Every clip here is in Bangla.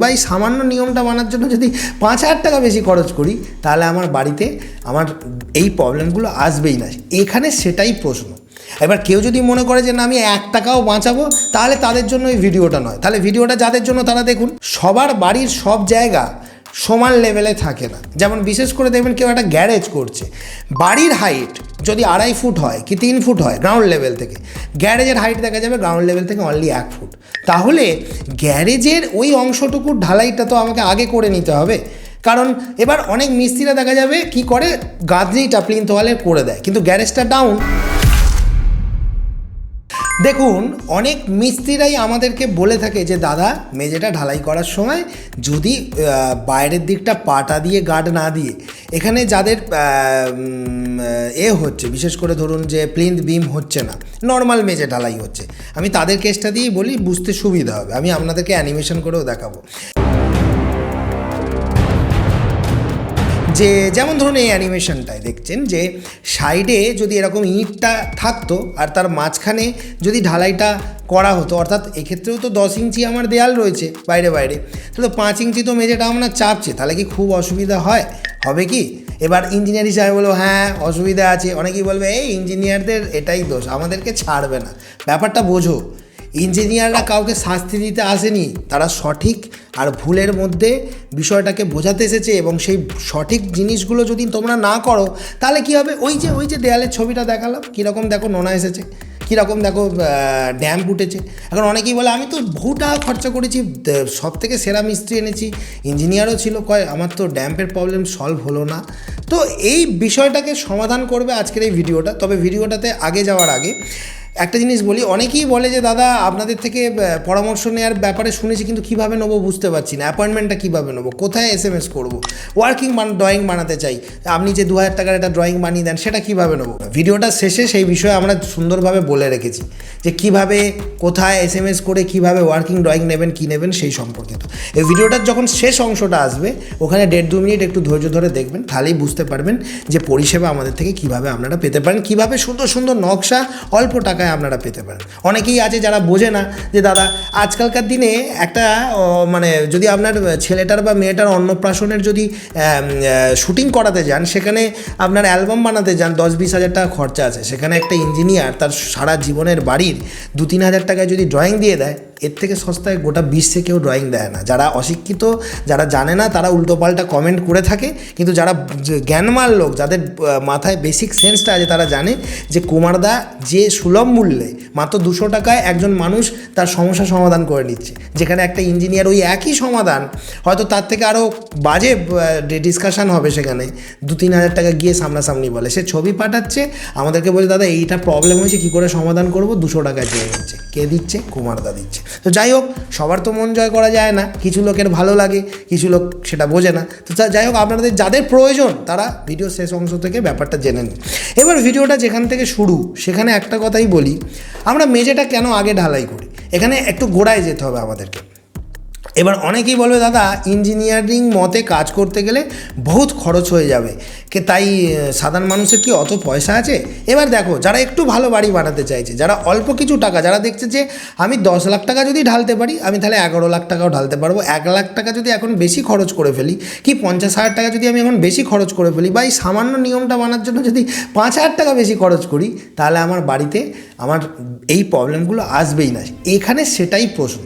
বা এই সামান্য নিয়মটা মানার জন্য যদি 5,000 টাকা বেশি খরচ করি তাহলে আমার বাড়িতে আমার এই প্রবলেমগুলো আসবেই না। এখানে সেটাই প্রশ্ন। এবার কেউ যদি মনে করে যে না আমি 1 টাকাও বাঁচাবো, তাহলে তাদের জন্য এই ভিডিওটা নয়। তাহলে ভিডিওটা যাদের জন্য তারা দেখুন। সবার বাড়ির সব জায়গা সমান লেভেলে থাকে না। যেমন বিশেষ করে দেখবেন কেউ একটা গ্যারেজ করছে, বাড়ির হাইট যদি 2.5 ফুট হয় কি 3 ফুট হয় গ্রাউন্ড লেভেল থেকে, গ্যারেজের হাইট দেখা যাবে গ্রাউন্ড লেভেল থেকে অনলি 1 ফুট। তাহলে গ্যারেজের ওই অংশটুকুর ঢালাইটা তো আমাকে আগে করে নিতে হবে। কারণ এবার অনেক মিস্ত্রিরা দেখা যাবে কি করে, গাঁথনিটা প্লিন্থ ওয়ালের করে দেয় কিন্তু গ্যারেজটা ডাউন। দেখুন অনেক মিস্ত্রিরাই আমাদেরকে বলে থাকে যে দাদা মেঝেটা ঢালাই করার সময় যদি বাইরের দিকটা পাটা দিয়ে গার্ড না দিয়ে, এখানে যাদের হচ্ছে বিশেষ করে ধরুন যে প্লিন্থ বিম হচ্ছে না, নর্মাল মেঝে ঢালাই হচ্ছে, আমি তাদের কেসটা দিয়েই বলি, বুঝতে সুবিধা হবে। আমি আপনাদেরকে অ্যানিমেশন করেও দেখাবো যে যেমন ধরুন এই অ্যানিমেশনটায় দেখছেন যে সাইডে যদি এরকম ইঁটটা থাকতো আর তার মাঝখানে যদি ঢালাইটা করা হতো, অর্থাৎ এক্ষেত্রেও তো 10 ইঞ্চি আমার দেয়াল রয়েছে বাইরে বাইরে, তাহলে 5 ইঞ্চি তো মেঝেটা আপনার চাপছে, তাহলে কি খুব অসুবিধা হবে কি? এবার ইঞ্জিনিয়ার হিসাবে বলবো হ্যাঁ অসুবিধা আছে। অনেকেই বলবে এই ইঞ্জিনিয়ারদের এটাই দোষ, আমাদেরকে ছাড়বে না। ব্যাপারটা বোঝো, ইঞ্জিনিয়াররা কাউকে শাস্তি দিতে আসেনি, তারা সঠিক আর ভুলের মধ্যে বিষয়টাকে বোঝাতে এসেছে। এবং সেই সঠিক জিনিসগুলো যদি তোমরা না করো তাহলে কি হবে? ওই যে দেয়ালের ছবিটা দেখালাম, কীরকম দেখো নোনা এসেছে, কীরকম দেখো ড্যাম্প উঠেছে। এখন অনেকেই বলে আমি তো বহু টাকা খরচা করেছি, সব থেকে সেরা মিস্ত্রি এনেছি, ইঞ্জিনিয়ারও ছিল, কয় আমার তো ড্যাম্পের প্রবলেম সলভ হলো না। তো এই বিষয়টাকে সমাধান করবে আজকের এই ভিডিওটা। তবে ভিডিওটাতে আগে যাওয়ার আগে একটা জিনিস বলি, অনেকেই বলে যে দাদা আপনাদের থেকে পরামর্শ নেওয়ার ব্যাপারে শুনেছি কিন্তু কীভাবে নেবো বুঝতে পারছি না, অ্যাপয়েন্টমেন্টটা কীভাবে নেবো, কোথায় SMS করবো, ওয়ার্কিং ড্রয়িং বানাতে চাই, আপনি যে 2000 টাকার একটা ড্রয়িং বানিয়ে দেন সেটা কীভাবে নেবো। ভিডিওটা শেষে সেই বিষয়ে আমরা সুন্দরভাবে বলে রেখেছি যে কীভাবে কোথায় SMS করে কীভাবে ওয়ার্কিং ড্রয়িং নেবেন, কী নেবেন সেই সম্পর্কিত। এই ভিডিওটার যখন শেষ অংশটা আসবে ওখানে 1.5-2 মিনিট একটু ধৈর্য ধরে দেখবেন, তাহলেই বুঝতে পারবেন যে পরিষেবা আমাদের থেকে কীভাবে আপনারা পেতে পারেন, কীভাবে সুন্দর সুন্দর নকশা অল্প টাকায় আপনারা পেতে পারেন। অনেকেই আছে যারা বোঝে না যে দাদা আজকালকার দিনে একটা মানে যদি আপনার ছেলেটার বা মেয়েটার অন্নপ্রাশনের যদি শুটিং করাতে যান, সেখানে আপনার অ্যালবাম বানাতে যান, 10-20 হাজার টাকা খরচা আছে। সেখানে একটা ইঞ্জিনিয়ার তার সারা জীবনের বাড়ির 2-3 হাজার টাকায় যদি ড্রয়িং দিয়ে দেয়, এর থেকে সস্তায় গোটা বিশ্বে কেউ ড্রয়িং দেয় না। যারা অশিক্ষিত, যারা জানে না, তারা উল্টোপাল্টা কমেন্ট করে থাকে, কিন্তু যারা জ্ঞানমাল লোক, যাদের মাথায় বেসিক সেন্সটা আছে, তারা জানে যে কুমারদা যে সুলভ মূল্যে মাত্র 200 টাকায় একজন মানুষ তার সমস্যা সমাধান করে নিচ্ছে, যেখানে একটা ইঞ্জিনিয়ার ওই একই সমাধান হয়তো তার থেকে আরও বাজে ডিসকাশান হবে, সেখানে 2-3 হাজার টাকা গিয়ে সামনাসামনি বলে, সে ছবি পাঠাচ্ছে আমাদেরকে, বলে দাদা এইটা প্রবলেম হয়েছে, কী করে সমাধান করবো, 200 টাকায় দিয়ে নিচ্ছে। কে দিচ্ছে? কুমারদা দিচ্ছে। তো যাই হোক, সবার তো মন জয় করা যায় না, কিছু লোকের ভালো লাগে, কিছু লোক সেটা বোঝে না। তো যাই হোক, আপনাদের যাদের প্রয়োজন তারা ভিডিও শেষ অংশ থেকে ব্যাপারটা জেনে নিন। এবার ভিডিওটা যেখান থেকে শুরু সেখানে একটা কথাই বলি, আমরা মেঝেটা কেন আগে ঢালাই করি, এখানে একটু গোড়ায় যেতে হবে আমাদেরকে। এবার অনেকেই বলবে দাদা ইঞ্জিনিয়ারিং মতে কাজ করতে গেলে বহুত খরচ হয়ে যাবে, তাই সাধারণ মানুষের কি অত পয়সা আছে? এবার দেখো, যারা একটু ভালো বাড়ি বানাতে চাইছে, যারা অল্প কিছু টাকা, যারা দেখছে যে আমি 10 লাখ টাকা যদি ঢালতে পারি, আমি তাহলে 11 লাখ টাকাও ঢালতে পারবো, 1 লাখ টাকা যদি এখন বেশি খরচ করে ফেলি, কি 50,000 টাকা যদি আমি এখন বেশি খরচ করে ফেলি, বা এই সামান্য নিয়মটা মানার জন্য যদি 5,000 টাকা বেশি খরচ করি, তাহলে আমার বাড়িতে আমার এই প্রবলেমগুলো আসবেই না। এখানে সেটাই প্রশ্ন।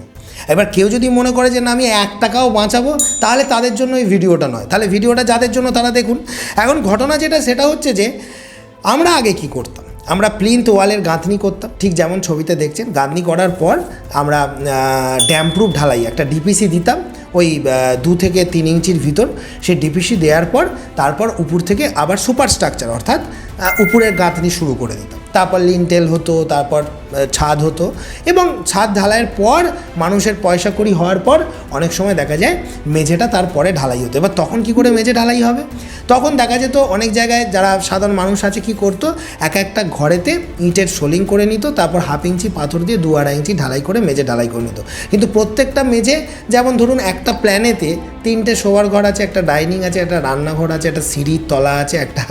এবার কেউ যদি মনে করে যে না আমি 1 টাকাও বাঁচাবো, তাহলে তাদের জন্য এই ভিডিওটা নয়। তাহলে ভিডিওটা যাদের জন্য তারা দেখুন। এখন ঘটনা যেটা সেটা হচ্ছে যে আমরা আগে কি করতাম, আমরা প্লিন্থ ওয়ালের গাঁথনি করতাম, ঠিক যেমন ছবিতে দেখছেন। গাঁথনি করার পর আমরা ড্যাম্পপ্রুফ ঢালাই একটা ডিপিসি দিতাম, ওই 2 থেকে 3 ইঞ্চির ভিতর। সেই ডিপিসি দেওয়ার পর তারপর উপর থেকে আবার সুপার স্ট্রাকচার, অর্থাৎ উপরের গাঁথনি শুরু করে দিতাম। তারপর লিনটেল হতো, তারপর ছাদ হতো, এবং ছাদ ঢালাইয়ের পর মানুষের পয়সা কড়ি হওয়ার পর অনেক সময় দেখা যায় মেঝেটা তারপরে ঢালাই হতো। এবার তখন কি করে মেঝে ঢালাই হবে? তখন দেখা যেত অনেক জায়গায় যারা সাধারণ মানুষ আছে কি করতো, একটা ঘরেতে ইটের সোলিং করে নিত, তারপর 1/2 ইঞ্চি পাথর দিয়ে 2-2.5 ইঞ্চি ঢালাই করে মেঝে ঢালাই করে নিত। কিন্তু প্রত্যেকটা মেঝে, যেমন ধরুন একটা প্ল্যানেতে তিনটে শোয়ার ঘর আছে, একটা ডাইনিং আছে, একটা রান্নাঘর আছে, একটা সিঁড়ির তলা আছে, একটা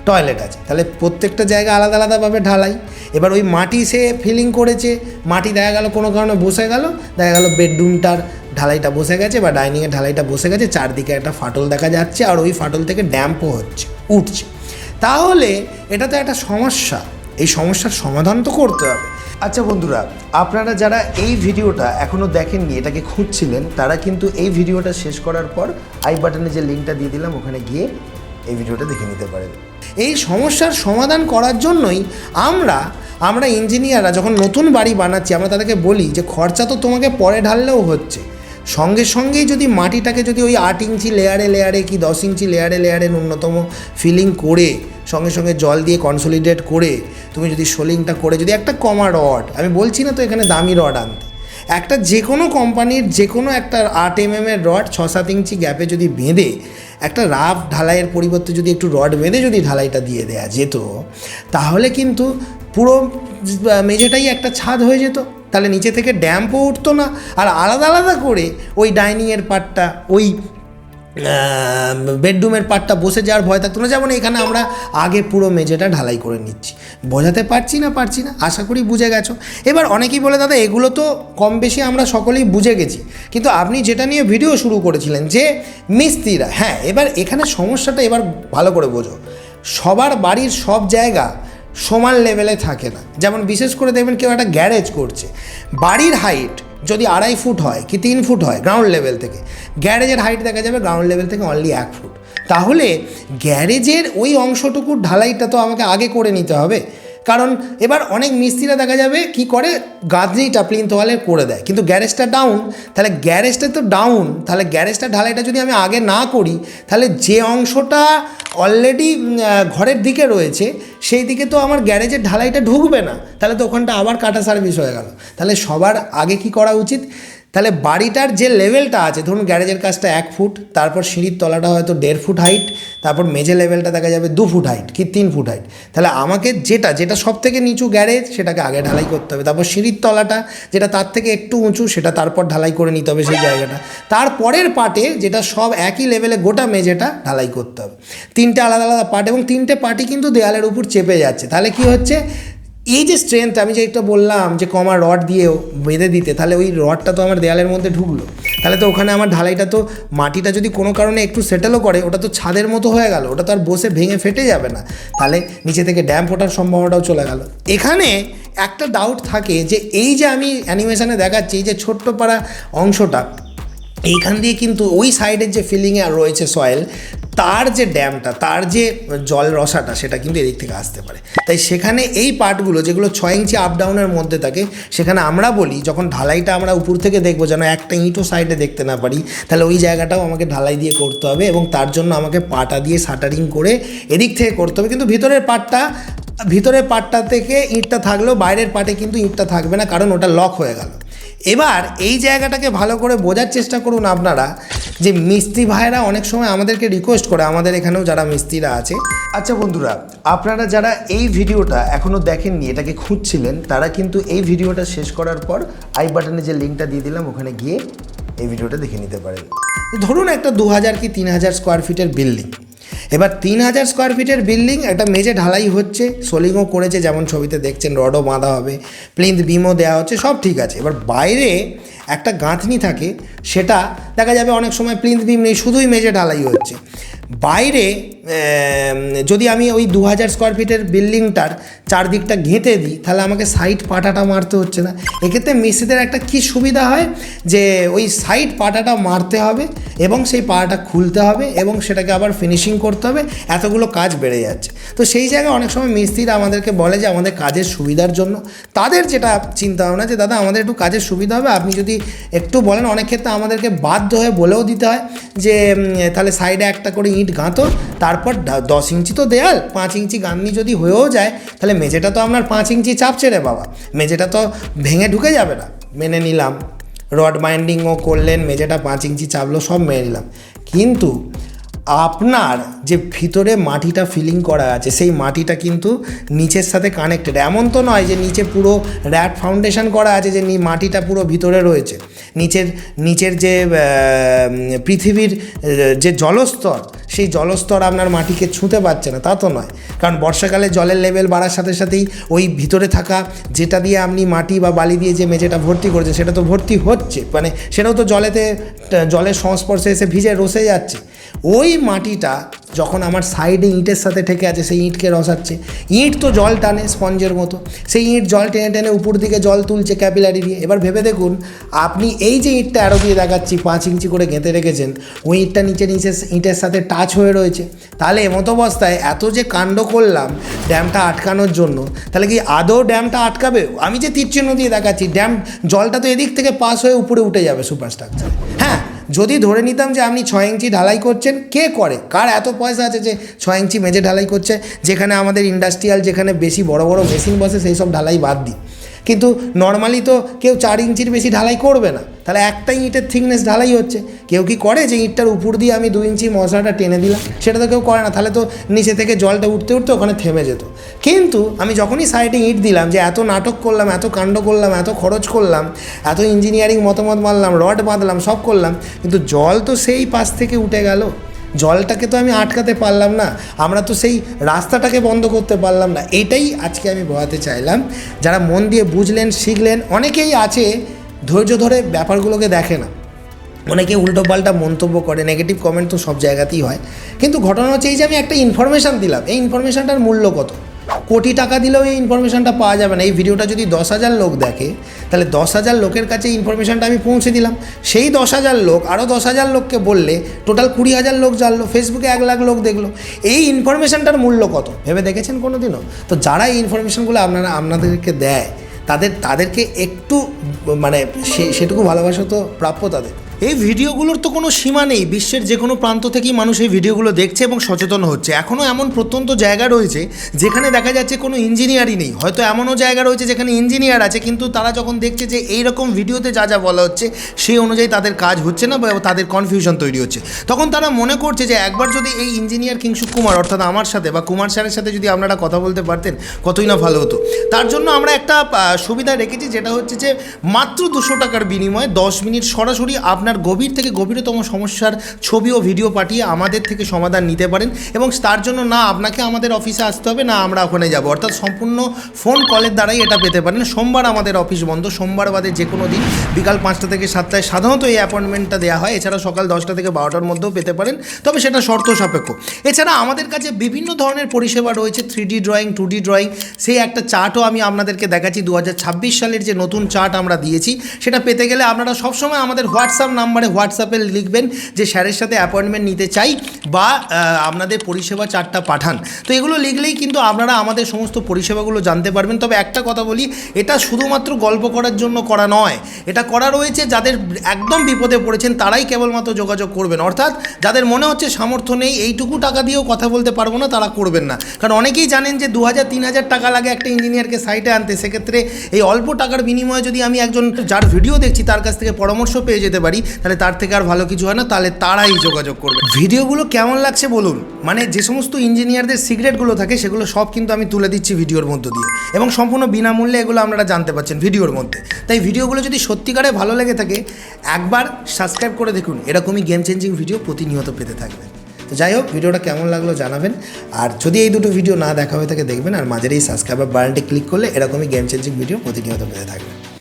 টয়লেট আছে। তাহলে প্রত্যেকটা জায়গা আলাদা আলাদাভাবে ঢালাই। এবার ওই মাটি সে ফিলিং করেছে, মাটি দেখা গেল কোনো কারণে বসে গেল, দেখা গেল বেডরুমটার ঢালাইটা বসে গেছে বা ডাইনিংয়ের ঢালাইটা বসে গেছে, চারদিকে একটা ফাটল দেখা যাচ্ছে আর ওই ফাটল থেকে ড্যাম্পও উঠছে। তাহলে এটা তো একটা সমস্যা, এই সমস্যার সমাধান তো করতে হবে। আচ্ছা বন্ধুরা, আপনারা যারা এই ভিডিওটা এখনও দেখেননি, এটাকে খুঁজছিলেন, তারা কিন্তু এই ভিডিওটা শেষ করার পর আই বাটনে যে লিঙ্কটা দিয়ে দিলাম ওখানে গিয়ে এই ভিডিওটা দেখে নিতে পারেন। এই সমস্যার সমাধান করার জন্যই আমরা ইঞ্জিনিয়াররা যখন নতুন বাড়ি বানাচ্ছি, আমরা তাদেরকে বলি যে খরচা তো তোমাকে পরে ঢাললেও হচ্ছে, সঙ্গে সঙ্গেই যদি মাটিটাকে যদি ওই 8 ইঞ্চি লেয়ারে কি 10 ইঞ্চি লেয়ারে ন্যূনতম ফিলিং করে সঙ্গে সঙ্গে জল দিয়ে কনসলিডেট করে তুমি যদি সোলিংটা করে যদি একটা কমা রড, আমি বলছি না তো এখানে দামি রড আনতে, একটা যে কোনো কোম্পানির যে কোনো একটা 8 mm রড 6-7 ইঞ্চি গ্যাপে যদি বেঁধে একটা রাফ ঢালাইয়ের পরিবর্তে যদি একটু রড বেঁধে যদি ঢালাইটা দিয়ে দেওয়া যেত, তাহলে কিন্তু পুরো মেঝেটাই একটা ছাদ হয়ে যেত। তাহলে নিচে থেকে ড্যাম্পও উঠতো না, আর আলাদা আলাদা করে ওই ডাইনিংয়ের পার্টটা ওই বেডরুমের পার্টটা বসে যাওয়ার ভয় থাকতো না। যেমন এখানে আমরা আগে পুরো মেঝেটা ঢালাই করে নিচ্ছি। বোঝাতে পারছি না, আশা করি বুঝে গেছো। এবার অনেকেই বলে দাদা এগুলো তো কম বেশি আমরা সকলেই বুঝে গেছি, কিন্তু আপনি যেটা নিয়ে ভিডিও শুরু করেছিলেন যে মিস্ত্রিরা, হ্যাঁ এবার এখানে সমস্যাটা এবার ভালো করে বোঝো। সবার বাড়ির সব জায়গা সমান লেভেলে থাকে না। যেমন বিশেষ করে দেখবেন কেউ একটা গ্যারেজ করছে, বাড়ির হাইট যদি 2.5 ফুট হয় কি 3 ফুট হয় গ্রাউন্ড লেভেল থেকে, গ্যারেজের হাইট দেখা যাবে গ্রাউন্ড লেভেল থেকে অনলি 1 ফুট। তাহলে গ্যারেজের ওই অংশটুকুর ঢালাইটা তো আমাকে আগে করে নিতে হবে। কারণ এবার অনেক মিস্ত্রিরা দেখা যাবে কি করে, গাঁথনিটা প্লিন্থ ওয়ালের করে দেয়, কিন্তু গ্যারেজটা ডাউন, তাহলে গ্যারেজটা তো ডাউন, তাহলে গ্যারেজটা ঢালাইটা যদি আমি আগে না করি, তাহলে যে অংশটা অলরেডি ঘরের দিকে রয়েছে সেই দিকে তো আমার গ্যারেজের ঢালাইটা ঢুকবে না, তাহলে তো ওখানটা আবার কাটা সার্ভিস হয়ে গেল। তাহলে সবার আগে কি করা উচিত, তাহলে বাড়িটার যে লেভেলটা আছে, ধরুন গ্যারেজের কাজটা 1 ফুট, তারপর সিঁড়ির তলাটা হয়তো 1.5 ফুট হাইট, তারপর মেঝে লেভেলটা দেখা যাবে 2 ফুট হাইট কি 3 ফুট হাইট, তাহলে আমাকে যেটা সব থেকে নিচু গ্যারেজ সেটাকে আগে ঢালাই করতে হবে। তারপর সিঁড়ির তলাটা যেটা তার থেকে একটু উঁচু সেটা তারপর ঢালাই করে নিতে হবে সেই জায়গাটা। তারপরের পার্টে যেটা সব একই লেভেলে গোটা মেঝেটা ঢালাই করতে হবে। 3টে আলাদা আলাদা পার্ট, এবং 3টে পার্টই কিন্তু দেয়ালের উপর চেপে যাচ্ছে। তাহলে কি হচ্ছে, এই যে স্ট্রেংথ আমি যে একটা বললাম যে কমা রড দিয়ে বেঁধে দিতে, তাহলে ওই রডটা তো আমার দেয়ালের মধ্যে ঢুকলো, তাহলে তো ওখানে আমার ঢালাইটা তো মাটিটা যদি কোনো কারণে একটু সেটেলও করে ওটা তো ছাদের মতো হয়ে গেল, ওটা তো আর বসে ভেঙে ফেটে যাবে না, তাহলে নিচে থেকে ড্যাম্প ওঠার সম্ভাবনাটাও চলে গেল। এখানে একটা ডাউট থাকে যে এই যে আমি অ্যানিমেশনে দেখাচ্ছি এই যে ছোট্ট পাড়া অংশটা, এইখান দিয়ে কিন্তু ওই সাইডের যে ফিলিংয়ে রয়েছে সয়েল, তার যে ড্যামটা, তার যে জল রসাটা সেটা কিন্তু এদিক থেকে আসতে পারে। তাই সেখানে এই পার্টগুলো যেগুলো 6 ইঞ্চি আপ ডাউনের মধ্যে থাকে, সেখানে আমরা বলি যখন ঢালাইটা আমরা উপর থেকে দেখবো যেন একটা ইঁটও সাইডে দেখতে না পারি, তাহলে ওই জায়গাটাও আমাকে ঢালাই দিয়ে করতে হবে, এবং তার জন্য আমাকে পাটা দিয়ে শাটারিং করে এদিক থেকে করতে হবে। কিন্তু ভিতরের পার্টটা থেকে ইঁটটা থাকলেও বাইরের পার্টে কিন্তু ইঁটটা থাকবে না, কারণ ওটা লক হয়ে গেল। এবার এই জায়গাটাকে ভালো করে বোঝার চেষ্টা করুন আপনারা, যে মিস্ত্রি ভাইরা অনেক সময় আমাদেরকে রিকোয়েস্ট করে, আমাদের এখানেও যারা মিস্ত্রিরা আছে। আচ্ছা বন্ধুরা, আপনারা যারা এই ভিডিওটা এখনও দেখেননি, এটাকে খুঁজছিলেন, তারা কিন্তু এই ভিডিওটা শেষ করার পর আই বাটনে যে লিঙ্কটা দিয়ে দিলাম ওখানে গিয়ে এই ভিডিওটা দেখে নিতে পারেন। ধরুন একটা 2000 কি 3000 স্কোয়ার ফিটের বিল্ডিং, এবার 3000 স্কোয়ার ফিটের বিল্ডিং, একটা মেঝে ঢালাই হচ্ছে, সোলিংও করেছে যেমন ছবিতে দেখছেন, রডও বাঁধা হবে, প্লিন্থ বিমও দেওয়া হচ্ছে, সব ঠিক আছে। এবার বাইরে একটা গাঁথনি থাকে, সেটা দেখা যাবে অনেক সময় প্লিন্থ বিম নেই, শুধুই মেঝে ঢালাই হচ্ছে। বাইরে যদি আমি ওই 2000 স্কোয়ার ফিটের বিল্ডিংটার চারদিকটা ঘেঁটে দিই, তাহলে আমাকে সাইড পাটাটা মারতে হচ্ছে না। এক্ষেত্রে মিস্ত্রিদের একটা কী সুবিধা হয়, যে ওই সাইড পাটাটা মারতে হবে এবং সেই পাটাটা খুলতে হবে এবং সেটাকে আবার ফিনিশিং করতে হবে, এতগুলো কাজ বেড়ে যাচ্ছে। তো সেই জায়গায় অনেক সময় মিস্ত্রিরা আমাদেরকে বলে যে আমাদের কাজের সুবিধার জন্য, তাদের যেটা চিন্তা ভাবনা যে দাদা আমাদের একটু কাজের সুবিধা হবে, আপনি যদি একটু বলেন, অনেক ক্ষেত্রে আমাদেরকে বাধ্য হয়ে বলেও দিতে হয় যে তাহলে সাইডে একটা করে ইঁট গাঁথো, তারপর 10 ইঞ্চি তো দেয়াল, 5 ইঞ্চি গাঁথনি যদি হয়েও যায়, তাহলে মেঝেটা তো আপনার 5 ইঞ্চি চাপছে রে বাবা, মেঝেটা তো ভেঙে ঢুকে যাবে না। মেনে নিলাম, রড বাইন্ডিংও করলেন, মেঝেটা 5 ইঞ্চি চাপলো, সব মেনে নিলাম, কিন্তু আপনার যে ভিতরে মাটিটা ফিলিং করা আছে সেই মাটিটা কিন্তু নিচের সাথে কানেক্টেড। এমন তো নয় যে নিচে পুরো র্যাট ফাউন্ডেশন করা আছে যে মাটিটা পুরো ভিতরে রয়েছে। নিচের যে পৃথিবীর যে জলস্তর, সেই জলস্তর আপনার মাটিকে ছুঁতে পারছে না, তা তো নয়। কারণ বর্ষাকালে জলের লেভেল বাড়ার সাথে সাথেই ওই ভিতরে থাকা যেটা দিয়ে আপনি মাটি বা বালি দিয়ে যে মেঝেটা ভর্তি করেছে সেটা তো ভর্তি হচ্ছে, মানে সেটাও তো জলের সংস্পর্শে এসে ভিজে রসে যাচ্ছে। ওই মাটিটা যখন আমার সাইডে ইঁটের সাথে ঠেকে আছে, সেই ইঁটকে রসাচ্ছে। ইঁট তো জল টানে স্পঞ্জের মতো, সেই ইঁট জল টেনে টেনে উপর দিকে জল তুলছে ক্যাপিলারি দিয়ে। এবার ভেবে দেখুন, আপনি এই যে ইঁটটা অ্যারো দিয়ে দেখাচ্ছি 5 ইঞ্চি করে গেঁথে রেখেছেন, ওই ইঁটটা নিচে ইঁটের সাথে টাচ হয়ে রয়েছে। তাহলে এমতো অবস্থায় এত যে কাণ্ড করলাম ড্যামটা আটকানোর জন্য, তাহলে কি আদৌ ড্যামটা আটকাবে? আমি যে তীরচিহ্ন দিয়ে দেখাচ্ছি, জলটা তো এদিক থেকে পাস হয়ে উপরে উঠে যাবে সুপারস্ট্রাকচার। হ্যাঁ, যদি ধরে নিতাম যে আপনি 6 ইঞ্চি ঢালাই করছেন, কে করে? কার এত পয়সা আছে যে 6 ইঞ্চি মেঝে ঢালাই করছে? যেখানে আমাদের ইন্ডাস্ট্রিয়াল, যেখানে বেশি বড় বড় মেশিন বসে, সেই সব ঢালাই বাদ দিই। কিন্তু নর্মালি তো কেউ 4 ইঞ্চির বেশি ঢালাই করবে না। তাহলে একটা ইঁটের থিকনেস ঢালাই হচ্ছে। কেউ কি করে যে ইঁটটার উপর দিয়ে আমি 2 ইঞ্চি মশলাটা টেনে দিলাম? সেটা তো কেউ করে না। তাহলে তো নিচে থেকে জলটা উঠতে উঠতে ওখানে থেমে যেত। কিন্তু আমি যখনই সাইডে ইঁট দিলাম, যে এত নাটক করলাম, এত কাণ্ড করলাম, এত খরচ করলাম, এত ইঞ্জিনিয়ারিং মতামত মারলাম, রড বাঁধলাম, সব করলাম, কিন্তু জল তো সেই পাশ থেকে উঠে গেল। জলটাকে তো আমি আটকাতে পারলাম না, আমরা তো সেই রাস্তাটাকে বন্ধ করতে পারলাম না। এটাই আজকে আমি বোঝাতে চাইলাম। যারা মন দিয়ে বুঝলেন, শিখলেন, অনেকেই আছে ধৈর্য ধরে ব্যাপারগুলোকে দেখে না, অনেকে উল্টোপাল্টা মন্তব্য করে, নেগেটিভ কমেন্ট তো সব জায়গাতেই হয়। কিন্তু ঘটনা হচ্ছে এই যে আমি একটা ইনফরমেশান দিলাম, এই ইনফরমেশানটার মূল্য কত? কোটি টাকা দিলেও এই ইনফরমেশানটা পাওয়া যাবে না। এই ভিডিওটা যদি 10,000 লোক দেখে, তাহলে 10,000 লোকের কাছে ইনফরমেশানটা আমি পৌঁছে দিলাম। সেই 10,000 লোক আরও 10,000 লোককে বললে টোটাল 20,000 লোক জানলো, ফেসবুকে 1 লাখ লোক দেখলো। এই ইনফরমেশানটার মূল্য কত ভেবে দেখেছেন কোনো দিনও? তো যারা এই ইনফরমেশানগুলো আপনাদেরকে দেয়, তাদেরকে একটু মানে সেটুকু ভালোবাসা তো প্রাপ্য তাদের। এই ভিডিওগুলোর তো কোনো সীমা নেই। বিশ্বের যে কোনো প্রান্ত থেকেই মানুষ এই ভিডিওগুলো দেখছে এবং সচেতন হচ্ছে। এখনও এমন প্রত্যন্ত জায়গা রয়েছে যেখানে দেখা যাচ্ছে কোনো ইঞ্জিনিয়ারই নেই। হয়তো এমনও জায়গা রয়েছে যেখানে ইঞ্জিনিয়ার আছে, কিন্তু তারা যখন দেখছে যে এই রকম ভিডিওতে যা যা বলা হচ্ছে সেই অনুযায়ী তাদের কাজ হচ্ছে না বা তাদের কনফিউশন তৈরি হচ্ছে, তখন তারা মনে করছে যে একবার যদি এই ইঞ্জিনিয়ার কিংশুক কুমার অর্থাৎ আমার সাথে বা কুমার স্যারের সাথে যদি আপনারা কথা বলতে পারতেন, কতই না ভালো হতো। তার জন্য আমরা একটা সুবিধা রেখেছি, যেটা হচ্ছে যে মাত্র 200 টাকার বিনিময়ে 10 মিনিট সরাসরি আপনার গভীর থেকে গভীরতম সমস্যার ছবি ও ভিডিও পাঠিয়ে আমাদের থেকে সমাধান নিতে পারেন। এবং তার জন্য না আপনাকে আমাদের অফিসে আসতে হবে, না আমরা ওখানে যাব, অর্থাৎ সম্পূর্ণ ফোন কলের দ্বারাই এটা পেতে পারেন। সোমবার আমাদের অফিস বন্ধ, সোমবার বাদে যে কোনো দিন বিকাল 5টা থেকে 7টায় সাধারণত এই অ্যাপয়েন্টমেন্টটা দেওয়া হয়। এছাড়া সকাল 10টা থেকে 12টার মধ্যেও পেতে পারেন, তবে সেটা শর্ত সাপেক্ষ। এছাড়া আমাদের কাছে বিভিন্ন ধরনের পরিষেবা রয়েছে, 3D ড্রয়িং, 2D ড্রয়িং। সেই একটা চার্টও আমি আপনাদেরকে দেখাচ্ছি। 2026 সালের যে নতুন চার্ট আমরা দিয়েছি, সেটা পেতে গেলে আপনারা সবসময় আমাদের হোয়াটসঅ্যাপে লিখবেন যে স্যারের সাথে অ্যাপয়েন্টমেন্ট নিতে চাই বা আপনাদের পরিষেবা চার্টটা পাঠান। তো এগুলো লিখলেই কিন্তু আপনারা আমাদের সমস্ত পরিষেবাগুলো জানতে পারবেন। তবে একটা কথা বলি, এটা শুধুমাত্র গল্প করার জন্য করা নয়, এটা করা রয়েছে যাদের একদম বিপদে পড়েছেন তারাই কেবলমাত্র যোগাযোগ করবেন। অর্থাৎ যাদের মনে হচ্ছে সামর্থ্য নেই, এইটুকু টাকা দিয়েও কথা বলতে পারবো না, তারা করবেন না। কারণ অনেকেই জানেন যে 2,000-3,000 টাকা লাগে একটা ইঞ্জিনিয়ারকে সাইটে আনতে। সেক্ষেত্রে এই অল্প টাকার বিনিময়ে যদি আমি একজন যার ভিডিও দেখছি তার কাছ থেকে পরামর্শ পেয়ে যেতে পারি, তাহলে তার থেকে আর ভালো কিছু হয় না। তাহলে তারাই যোগাযোগ করবে। ভিডিওগুলো কেমন লাগছে বলুন? মানে যে সমস্ত ইঞ্জিনিয়ারদের সিক্রেটগুলো থাকে সেগুলো সব কিন্তু আমি তুলে দিচ্ছি ভিডিওর মধ্য দিয়ে, এবং সম্পূর্ণ বিনামূল্যে এগুলো আপনারা জানতে পারছেন ভিডিওর মধ্যে। তাই ভিডিওগুলো যদি সত্যিকারে ভালো লেগে থাকে, একবার সাবস্ক্রাইব করে দেখুন, এরকমই গেম চেঞ্জিং ভিডিও প্রতিনিয়ত পেতে থাকবেন। তো যাই হোক, ভিডিওটা কেমন লাগলো জানাবেন। আর যদি এই দুটো ভিডিও না দেখা হয়ে থাকে দেখবেন, আর মাঝের এই সাবস্ক্রাইব বাটনটি ক্লিক করলে এরকমই গেম চেঞ্জিং ভিডিও প্রতিনিয়ত পেতে থাকবেন।